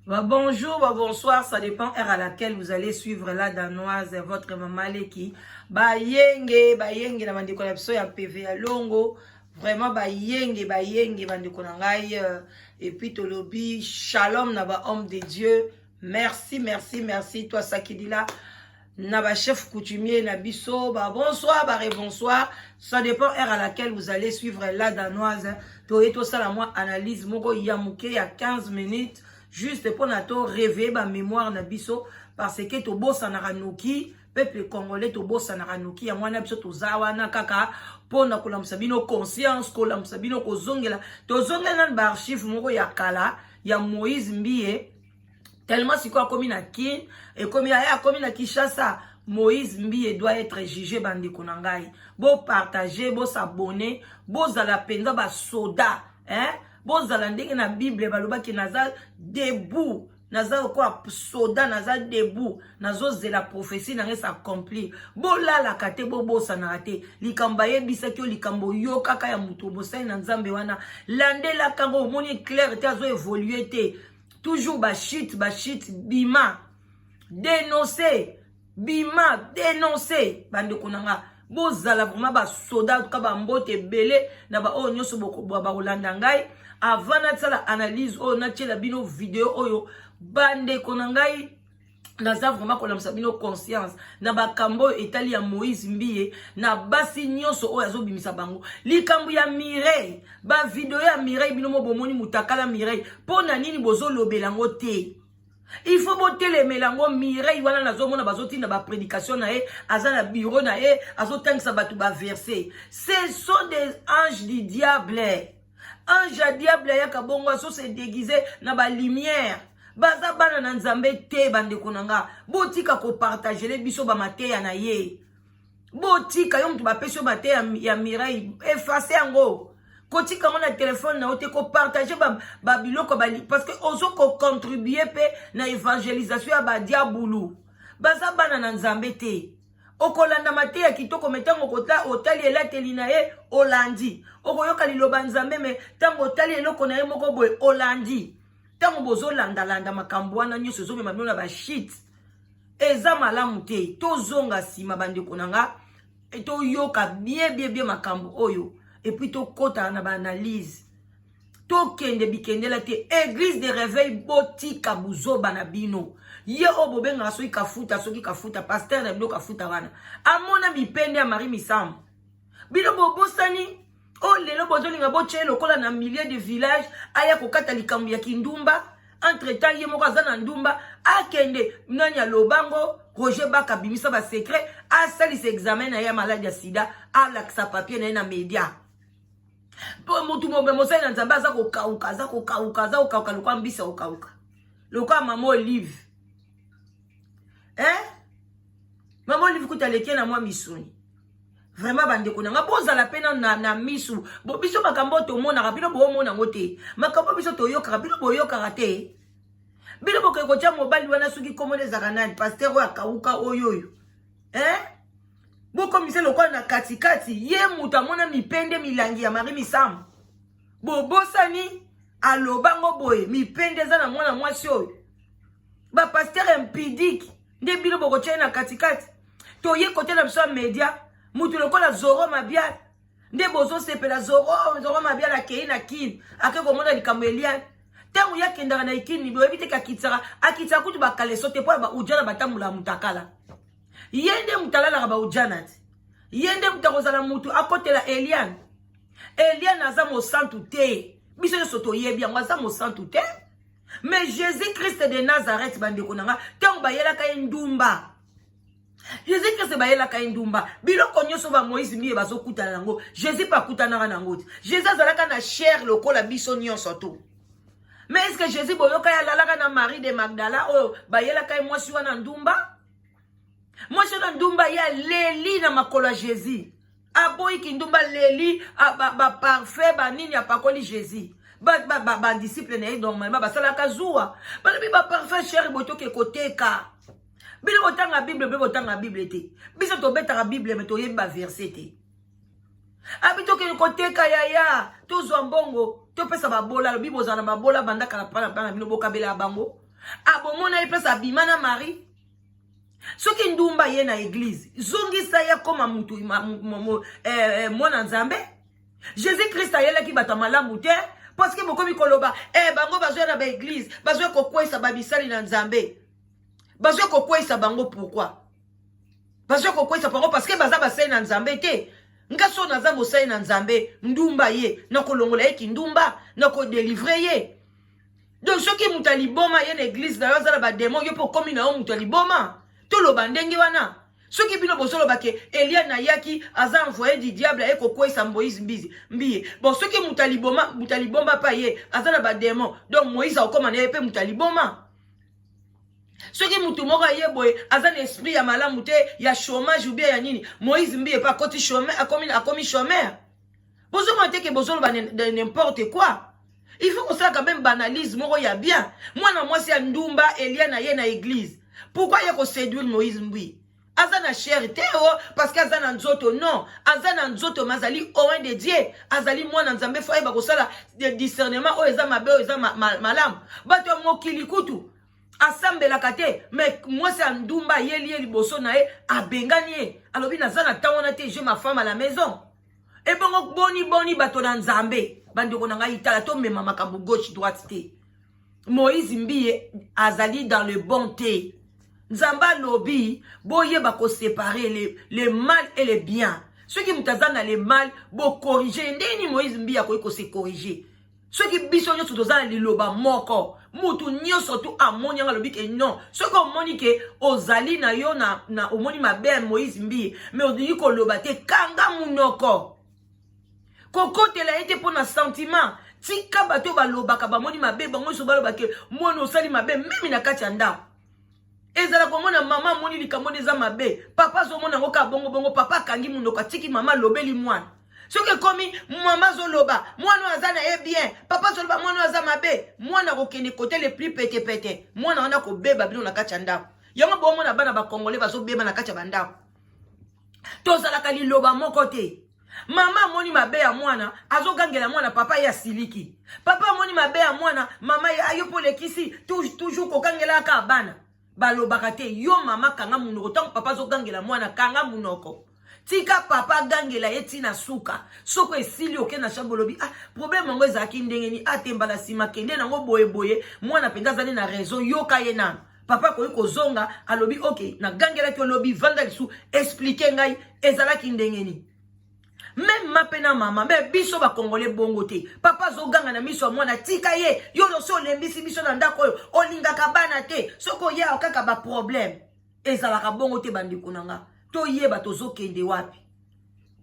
Bonjour, bonsoir, ça dépend heure à laquelle vous allez suivre la danoise, votre maman Leki. Bayenge, na mandiko na biso ya PV ya longo. Vraiment, bayenge, bandiko na ngai. Et puis, tolobi, shalom, na ba homme de Dieu. Merci, toi, Sakidila. Na ba chef coutumier, na biso. Bonsoir, bonsoir. Ça dépend heure à laquelle vous allez suivre la danoise. Toyeto ça la moi analyse, moko yamuke ya 15 minutes. Juste pour nato réveiller ma mémoire na biso parce que to bossa na ranoki peuple congolais to bossa na ranoki ya mwana biso to zawana kaka pona kolamsa bino conscience kolamsa bino kozongela to zongela na archive moko ya kala ya Moïse Mbie tellement si quoi comme na kin et comme ya comme na Kinshasa Moïse Mbie doit être jugé bandeko na ngai bo partager bo s'abonner bo zala penza ba soda bozala ndenge na Bible balobaki naza debout naza quoi soda naza debout nazo zela prophétie na ngesa accomplir bolala kate bobosa na te likamba yebisa ki likambo yo kaka ya mutu bosai na nzambe wana landela kango moni clair te azo évoluer te toujours ba shit bima dénoncer bande konanga bozala vraiment ba soda ka ba mbote belé na ba o nyoso boko ba rolanda ngai avant na tsala analyse o na tshela bino vidéo oyo bande konangai naza vraiment kolamsa bino conscience na ba kambo etali ya Moïse Mbie na basi nyoso oyo azobimisa bango likambo ya Mireille ba vidéo ya Mireille bino mo bomoni mutakala Mireille pona nini bozo lobelango te. Il faut botter les mélango Mireille wana nazomona bazoti na ba prédication na e azana bureau na e azotangisa batu ba verset. Ce sont des anges du diable. Ange à diable ya kabongo so se déguisé na ba lumière. Baza bana na nzambe te bande konanga. Botika ko partager les biso ba mateya na ye. Botika yo mtu ba peso mateya ya Mireille effacer yango. Kotika mona téléphone na ote ko partager ba biloko ba parce que ozo ko contribuer pe na évangélisation ya ba diabulu. Baza bana na nzambe te. Okolanda mateya kitoko metango kota otali elateli na ye olandi. Okoyoka liloba nzambe me tango otali eloko na ye moko boye olandi. Tango bozo landa makambo wana nyoso zo mema na ba shit. Eza malamu te. Tozonga sima bande konanga. Et to yoka bien makambo oyo. Et puis to kota na ba analyse. To kende bikende la te église de réveil botika buzoba na bino. Ye obobenga soki kafuta pasteur na bino kafuta wana. Amona bipende ya Marie Misam. Bino bobosani o lelo bozolinga boche lokola na milieu de village aya kokata likambo ya kindumba entre temps ye moko aza na ndumba akende nani ya lobango Roger Baka bimisa ba secret asalisa examen na ya maladie ya sida alakisa papier na ye na media. Po mutu mobe mosai na nzambe aza kokauka lokwa mbisa okauka lokwa mama Olive mama Olive kutaleke na mwa misuni vraiment bande konanga bozala pena na misu bo biso makambo to mona rapino bo mona ngote makambo biso to yoka rapino bo yoka te bino boke ko tia mobali wana suki komone zakanani pasteur wa kauka oyoyo boko mise lokwa na katikati ye muta mona mipende milangi ya Marie Misam bobosani alobango boye mipende za na mwana mwasi oyo ba pasteur impidique nde bino boko tia na katikati to ye kote na biso media mutu lokola Zoro Mabiala nde bozo sepela Zoro Mabiala akei na kin ake komona likambo Eliane tangu ya kendaka na ikini bo ebite ka akitsa kutu bakale sote po ba ujana batamula mutakala yende mutalala ba ujana ti yende mutakozala mutu akotela Eliane aza mo santu te biso yo soto yebi yango aza mo santu te mais Jésus Christ de Nazareth bande konanga tangu bayela ka ndumba Jésus Christ bayela ka ndumba biloko nyoso ba Moïse Mbie bazokutana nango Jésus pa kutana nango ti Jésus azalaka na chair lokola biso nyonso to. Mais est-ce que Jésus boyoka ya lalaka na Marie de Magdala o bayela ka mwasi wana ndumba mwasi wana ndumba ya leli na makolo Jésus aboyi kindumba leli ba parfait ba nini ya pakoli Jésus ba disciple na normalement ba salaka zuwa ba parfait cher botoke koteka. Bino botanga Bible te. Biso to betaka Bible me to yeba verset te. Abito ke koteka ya to zo mbongo to pesa babola bibo za na babola banda kala pana bino bokabela bango. abomona ye place abimana Marie. Soki ndumba ye na église, zongisa ya koma mutu mwana nzambe. Jésus Christ ayela ki bata malamu te parce que bokomi koloba bango bazwa na ba église, bazwa kokwesa babisali na nzambe. Bazwa kokwesa bango pourquoi? Bazwa kokwesa bango parce que baza basali na nzambe te. Ngaso na zambo sai na nzambe, ndumba ye, na kolongola ye ki ndumba, na ko délivrer ye. Donc soki mutali boma ye na église na yo za ba démon yo po komi na yo mutali boma. Tolo bandenge wana. Soki bino bosolo bake Elia na yaki aza envoyé du diable eko kwesa Moïse mbiye. Bon soki mutali bomba pa ye aza na ba démon. Donc Moïse akoma na ye pe mutali boma. Soki mutu moko ye boye aza na esprit ya malamu te ya chômage ou bien ya nini. Moïse mbiye pa koti chômeur akomi chômeur. Bozo mante ke bosolo ba n'importe quoi. Il faut qu'on soit quand même banalise moko ya bien. Moi c'est ndumba Elia na ye na église. Pourquoi il y a séduire Moïse Mbi? Azana cher teo parce qu'azana nzoto non. Azana nzoto mazali oin de Dieu. Azali moi nzambe fa eba kosala de discernement o eza mabe o eza malam. Bato mokili kutu. Assemble la kate mais moi c'est ndumba yeli liboso na e abengani. Alobi nazana tawona te j'ai ma femme à la maison. Et bon boni bato na nzambe. Bandeko nanga itala to mema makambo gauche droite te. Moïse Mbi azali dans le bon te. Nzamba lobi, boye bako séparer les mal et les bien. Ceux qui mutazana les mal, bo corriger. Ndeni Moïse Mbi yako iko se corriger. Ceux qui bisonyo sutozana li loba moko. Mutu nyo sotu amoni nga lobi ke non. Ceux qui omoni ke ozali na yo na omoni mabe Moïse Mbi. Mais ozali ko loba te kanga munoko. Koko te la ete pona sentiment. Tika bato balobaka bamoni mabe bango so balobake mono sali mabe mimi na kati anda. Ezala komona mama moni likamoni za mabe papa zo mona ngoka bongo papa kangi munoka tiki mama lobeli mwana. Soki komi mama zo loba mwana azana e bien papa zo loba mwana aza mabe mwana kokende côté le plus pete mwana wana ko beba bino na kati anda. Yango bo mona bana ba congolais bazo beba na kati banda. Tozala kali loba moko te. Mama moni mabe ya mwana azogangela mwana papa ya siliki. Papa moni mabe ya mwana mama ya ayo polekisi toujours kokangela ka bana. Balobaka te yo mama kanga munoko tant papa azogangela mwana kanga munoko. Tika papa gangela yeti na suka. Soko esili oke na chambolobi problème ngo ezaki ndengeni atembala sima kende nango boye mwana penga zali na raison yoka yena. Papa ko kozonga alobi OK na gangela ki lobi vanda lisu expliquer ngai ezala ki ndengeni. Même ma pena mama, mais biso ba congolais bongo te. Papa zoganga na miso mwana tika ye. Yo no so lembisi biso na ndako yo. Olinga kabana te. Soko ya okaka ba problème. Ezala ka bongo te bandiko nanga. To yeba tozo kende wapi.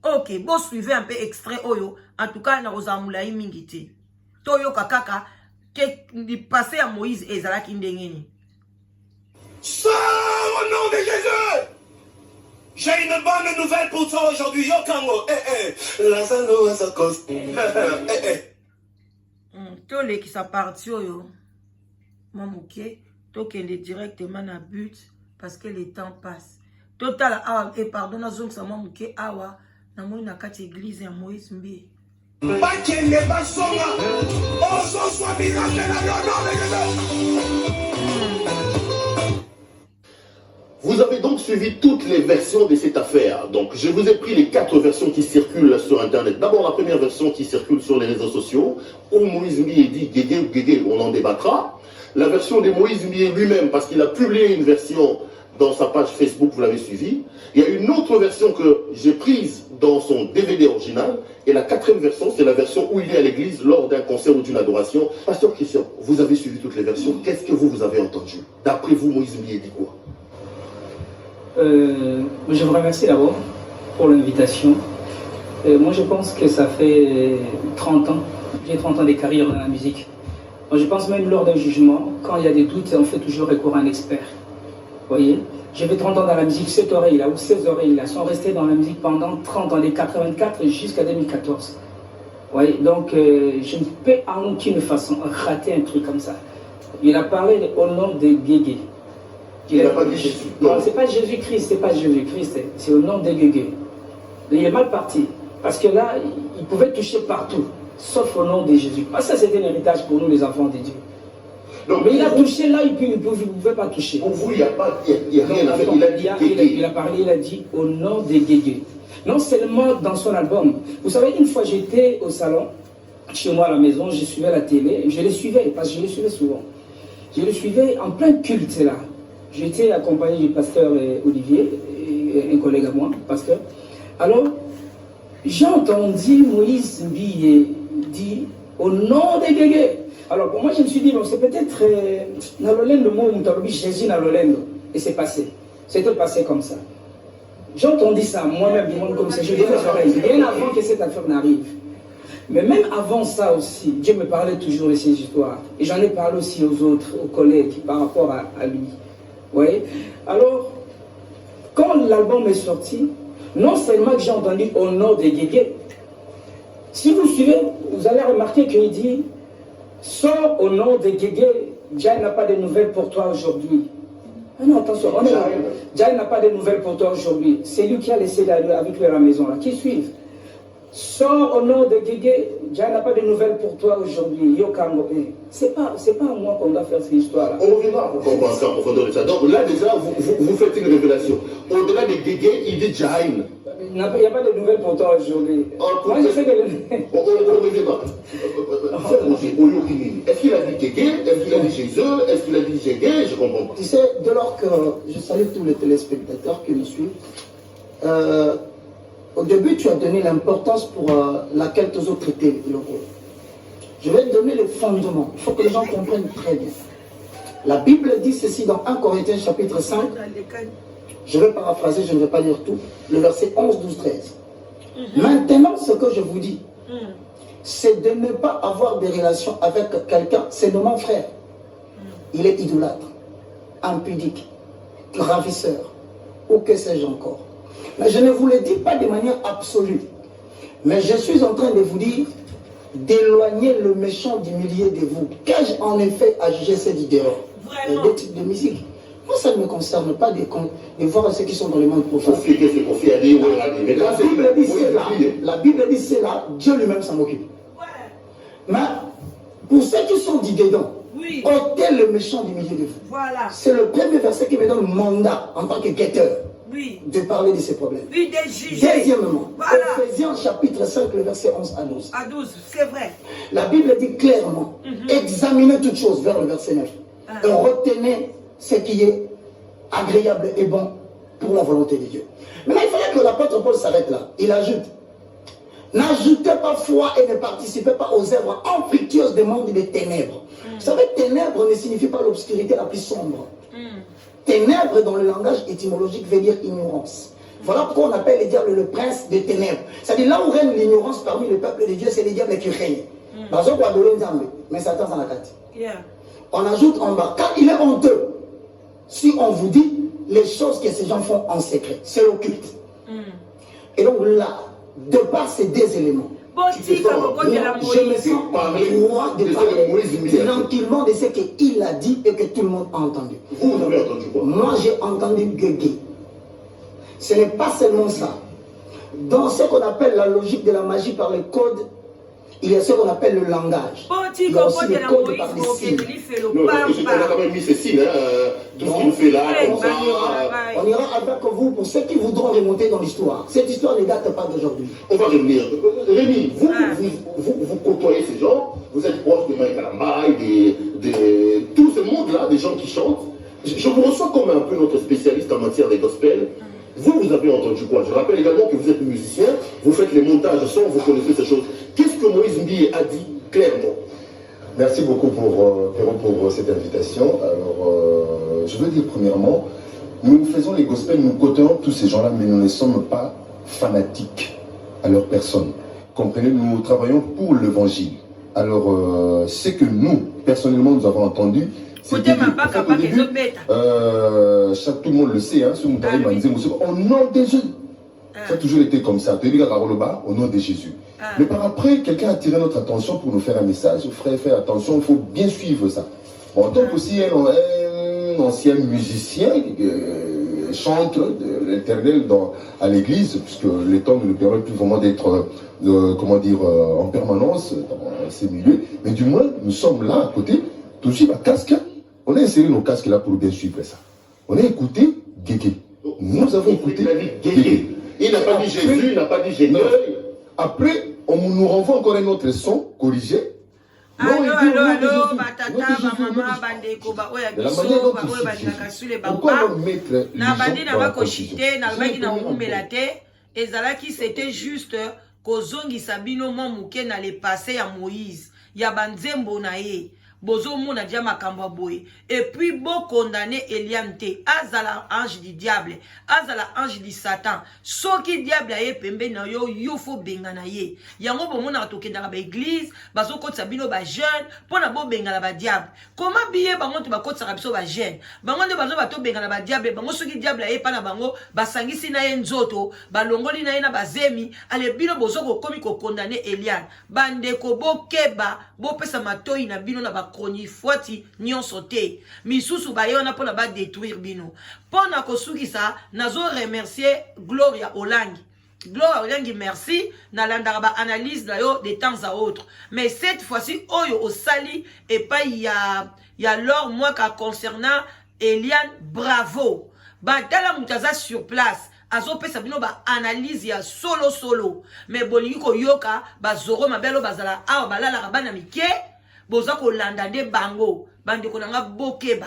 OK, bon suivez un peu extrait oyo. En tout cas na rozamula mingi te. To yo kakaka ke di passé à Moïse ezala ki ndengeni. Sors au nom de Jésus. J'ai une bonne nouvelle pour toi aujourd'hui, Yokango. Lazaro Azakos. Tous les qui sont partis, Mamouké, tout qui est directement à but parce que le temps passe. Total, et pardon, Nazong, ça Mamouké, awa, na moi na kati église à Moïse Mbi. Pas qu'il n'est pas son nom. Oh, son soit miracle à l'honneur de Jésus. Vous avez donc suivi toutes les versions de cette affaire. Donc, je vous ai pris les 4 versions qui circulent sur Internet. D'abord, la première version qui circule sur les réseaux sociaux, où Moïse Mbi dit Guégué ou Guégué, on en débattra. La version de Moïse Mbi lui-même, parce qu'il a publié une version dans sa page Facebook, vous l'avez suivi. Il y a une autre version que j'ai prise dans son DVD original. Et la 4e version, c'est la version où il est à l'église lors d'un concert ou d'une adoration. Pasteur Christian, vous avez suivi toutes les versions. Qu'est-ce que vous avez entendu? D'après vous, Moïse Mbi dit quoi? Je vous remercie d'abord pour l'invitation. Moi, je pense que ça fait 30 ans. J'ai 30 ans de carrière dans la musique. Moi, je pense même lors d'un jugement, quand il y a des doutes, on fait toujours recours à un expert. Vous voyez, j'ai fait 30 ans dans la musique, cette oreille-là ou ces oreilles-là sont restées dans la musique pendant 30 ans, de 84 jusqu'à 2014. Vous voyez, donc je ne peux en aucune façon rater un truc comme ça. Il a parlé au nom de Guégué. Il n'a pas dit Jésus. Non, c'est pas Jésus-Christ, c'est pas Jésus-Christ, c'est au nom de Guégué. Il est mal parti, parce que là, il pouvait toucher partout, sauf au nom de Jésus. Parce que ça, c'était un héritage pour nous, les enfants de Dieu. Donc, Mais il a touché là, et puis il ne pouvait pas toucher. Pour vous, il n'y a rien à faire. Non, Il a dit Guégué. il a parlé, il a dit au nom des Guégué. Non seulement dans son album. Vous savez, une fois j'étais au salon, chez moi à la maison, je suivais la télé, je les suivais, parce que je les suivais souvent. Je les suivais en plein culte là. J'étais accompagné du pasteur Olivier, et un collègue à moi, pasteur. Alors, j'ai entendu Moïse Mbiye dire au nom des Guégué. Alors pour moi, je me suis dit, bon, c'est peut-être Nalolène, le mot Moutalobi, Jésus Nalolène. Et c'est passé. C'était passé comme ça. J'ai entendu ça, moi-même, du monde comme ça. Je l'ai les oreilles, bien avant que cette affaire n'arrive. Mais même avant ça aussi, Dieu me parlait toujours de ces histoires. Et j'en ai parlé aussi aux autres, aux collègues, par rapport à lui. Vous voyez? Alors, quand l'album est sorti, non seulement que j'ai entendu au nom des Guégué, si vous suivez, vous allez remarquer qu'il dit « Sors au nom des Guégué, Dieu n'a pas de nouvelles pour toi aujourd'hui. » Ah non, attention, Dieu n'a pas de nouvelles pour toi aujourd'hui. C'est lui qui a laissé avec lui à la maison, là, qui suivent. Sors au nom de Guégué, Dieu n'a pas de nouvelles pour toi aujourd'hui. Yokango. C'est pas à moi qu'on doit faire cette histoire-là. On reviendra pour comprendre ça, pour comprendre ça. Donc là, déjà, vous faites une révélation. Au-delà des Guégué, il dit Jaïn. Il n'y a pas de nouvelles pour toi aujourd'hui. Moi, je sais que... On reviendra. Est-ce qu'il a dit Guégué? Est-ce qu'il a dit Jésus? Est-ce qu'il a dit Guégué? Je comprends pas. Tu sais, dès lors que je salue tous les téléspectateurs qui nous suivent, au début, tu as donné l'importance pour laquelle tu as traité le rôle. Je vais te donner le fondement. Il faut que les gens comprennent très bien. La Bible dit ceci dans 1 Corinthiens chapitre 5. Je vais paraphraser, je ne vais pas lire tout. Le verset 11, 12, 13. Maintenant, ce que je vous dis, c'est de ne pas avoir des relations avec quelqu'un, c'est de mon frère. Il est idolâtre, impudique, ravisseur, ou que sais-je encore. Mais je ne vous le dis pas de manière absolue. Mais je suis en train de vous dire d'éloigner le méchant du milieu de vous. Qu'ai-je en effet à juger ces dehors des types de musique? Moi, ça ne me concerne pas de voir ceux qui sont dans le monde profond. La Bible dit c'est là, Dieu lui-même s'en occupe. Mais pour ceux qui sont dit dedans, ôtez le méchant du milieu de vous. Voilà. C'est le premier verset qui me donne le mandat en tant que guetteur. De parler de ces problèmes. Deuxièmement, Ephésiens chapitre 5, le verset 11 à 12. À 12, c'est vrai. La Bible dit clairement, examinez toutes choses vers le verset 9. Et retenez ce qui est agréable et bon pour la volonté de Dieu. Maintenant, il fallait que l'apôtre Paul s'arrête là. Il ajoute, n'ajoutez pas foi et ne participez pas aux œuvres infructueuses des mondes des ténèbres. Vous savez, ténèbres ne signifie pas l'obscurité la plus sombre. Ténèbres dans le langage étymologique veut dire ignorance. Voilà pourquoi on appelle le diable le prince des ténèbres. C'est-à-dire là où règne l'ignorance parmi le peuple de Dieu, c'est le diable qui règne. Mais Satan s'en a quatre. On ajoute en bas, car il est honteux si on vous dit les choses que ces gens font en secret. C'est occulte. Et donc là, de par ces deux éléments, je me sens droit de parler tranquillement de ce qu'il a dit et que tout le monde a entendu. Vous avez entendu quoi? Moi, j'ai entendu Guégué. Ce n'est pas seulement ça. Dans ce qu'on appelle la logique de la magie par les codes, il y a ce qu'on appelle le langage. Il y a aussi le code par les signes. Non, parce qu'on a quand même mis ces signes, tout ce qu'il fait là, comme ça. On ira avec vous pour ceux qui voudront remonter dans l'histoire. Cette histoire ne date pas d'aujourd'hui. On va revenir. Rémi, vous côtoyez ces gens, vous êtes proche de Mike Alambaye, de tout ce monde-là, des gens qui chantent. Je vous reçois comme un peu notre spécialiste en matière de gospel. Vous avez entendu quoi? Je rappelle également que vous êtes musicien, vous faites les montages son, vous connaissez ces choses. Qu'est-ce que Moïse Mbiye a dit clairement? Merci beaucoup pour cette invitation. Alors, je veux dire premièrement, nous faisons les gospels, nous côtoyons tous ces gens-là, mais nous ne sommes pas fanatiques à leur personne. Comprenez, nous travaillons pour l'évangile. Alors, ce que nous, personnellement, nous avons entendu, c'est que tout le monde le sait, hein, au nom de Jésus. Ça a toujours été comme ça. Au nom de Jésus. Mais par après, quelqu'un a attiré notre attention pour nous faire un message. Frère, fais attention, il faut bien suivre ça. Bon, en tant qu'aussi un ancien musicien chante de l'éternel à l'église, puisque le temps ne nous permet plus vraiment d'être, en permanence dans ces milieux. Mais du moins, nous sommes là à côté Tout de suite, casque. On a inséré nos casques là pour bien suivre ça. On a écouté Guégué. Nous avons écouté Guégué. Il n'a pas dit Jésus, il n'a pas dit Jésus. Après, on nous renvoie encore un autre son corrigé. Allô, batata, maman, bandeko, ba oya biso, ba oya bandaka sule ba pourquoi mettre na bandi na ba koshite, na bandi na umela te, ezalaki c'était juste kozongisa bino mo muke na le passé ya Moïse, ya banzembo na ye. Bozo mona dia makambo boye et puis bo condamner Eliam te azala ange du diable azala ange du Satan soki diable aye pembe na yo yo fo benga na ye yango bo mona tokenda ba église bazo kotsa bino ba jeune pona bo benga na ba diable comment biye bango to ba kotsa biso ba jeune bango nde bazo bato benga na ba diable bango soki diable aye pa na bango basangisi na ye nzoto balongoli na ye na bazemi ale bino bozo ko komi ko condamner Eliam bande ko bo keba bo pesa matoi na bino na ba kroni fwati nyonso te misusu bayona pona ba détruire bino pona kosukisa nazo remercier Gloria Olangi. Gloria Olangi, merci na landaka ba analyse na yo de temps à autre mais cette fois-ci oyo osali et pas ya lors moi ka concernant Eliane bravo batala mutaza sur place azo pesa bino ba analyse ya solo mais bolingi ko yoka ba zoro mabelo bazala awa balala bana mike boza ko landa de bango bande ko nanga bokeba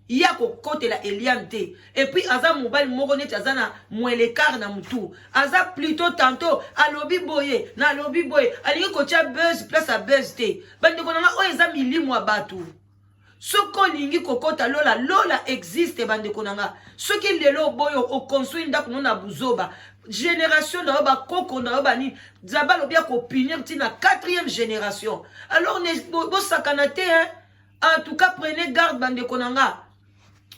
ya ko kotela Eliam te et puis aza mobile moko neti aza na mwelekar na mutu aza plutôt tantôt alobi boye na alobi boye alingi ko tia buzz place à buzz te bande ko nanga o eza milimu wa batu soko lingi kokota lola existe bande ko nanga soki lelo boyo o construire ndako na buzoba génération na ba koko na ba ni zabalo bien ko punir tina 4e génération alors ne bo sakanate hein en tout cas prenez garde bande konanga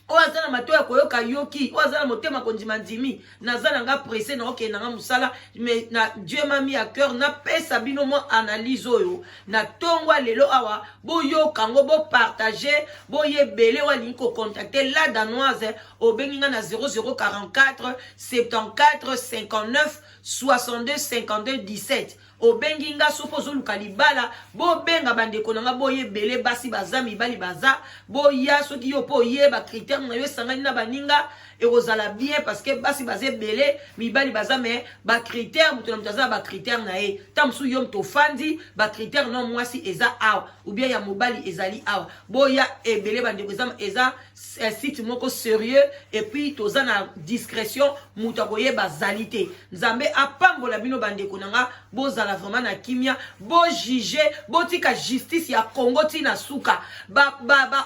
o azana matoya koyoka yoki o azana motema konjima ndimi nazana nga pressé na ok na musala mais na Dieu m'a mis à cœur na pesa bino mo analyse oyo na tongwa lelo awa bo yoka ngo bo partager bo yebele wali ko contacter la danoise au benginga na 0044 74 59 62 52 17 o benginga sopozo lukalibala bo benga bandeko nanga bo yebele basi bazami bali baza bo ya soki yo po yeba critère na yo sangani na baninga et ozala bien parce que basi bazé belé mibali baza mais ba critère muto na mutaza ba critère na e tamsu yom to fandi ba critère non moi si eza aw ou bien ya mobali ezali aw boya e belé bande exam eza site moko sérieux et puis toza na discrétion muto koye ba zalité nzambe apambola bino bande konanga bozala vraiment na kimia bo juger bo tika justice ya Congo tina suka ba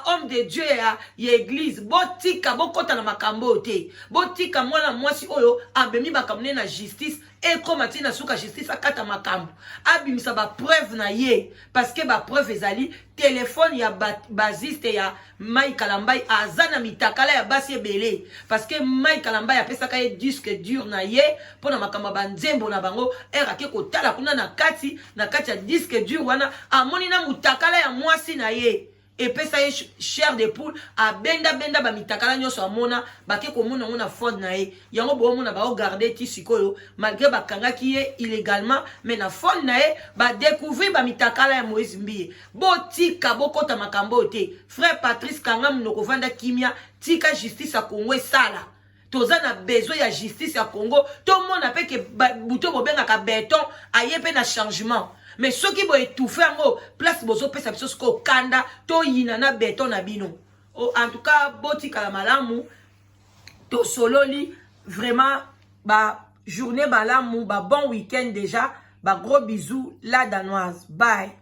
homme de Dieu ya église bo tika bo kota na makambo botika mwana mwasi oyo abemi bakamune na justice et comme atina suka justice akata makambo abimisa ba preuve na ye parce que ba preuve ezali téléphone ya baziste ya Mai Kalambai azana mitakala ya basi ebele parce que Mai Kalambai apesaka ye disque dur na ye pona makambo banzembo na bango erake kotala kuna na kati ya disque dur wana amoni na mutakala ya mwasi na ye et pesa ye chair de poule a benda ba mitakala nyoso amona bake ko mona ngona faute na ye yango bo mona ba garder ti sikoyo malgré ba kanga ki ye illégalement mais na faute na ye ba découvrir ba mitakala ya Moïse Mbiye bo tika bo kota makambo te frère Patrice Kanga mnoko vanda kimia tika justice a Congo sala toza na besoin ya justice ya Congo tout le monde a pe que buto bobenga ka béton aye pe na changement mais ceux qui vont étouffer en place bozo pesa biso ko kanda to yina na béton na bino en tout cas boti kala malamu to sololi vraiment ba journée malamu ba bon week-end déjà ba gros bisous la danoise bye.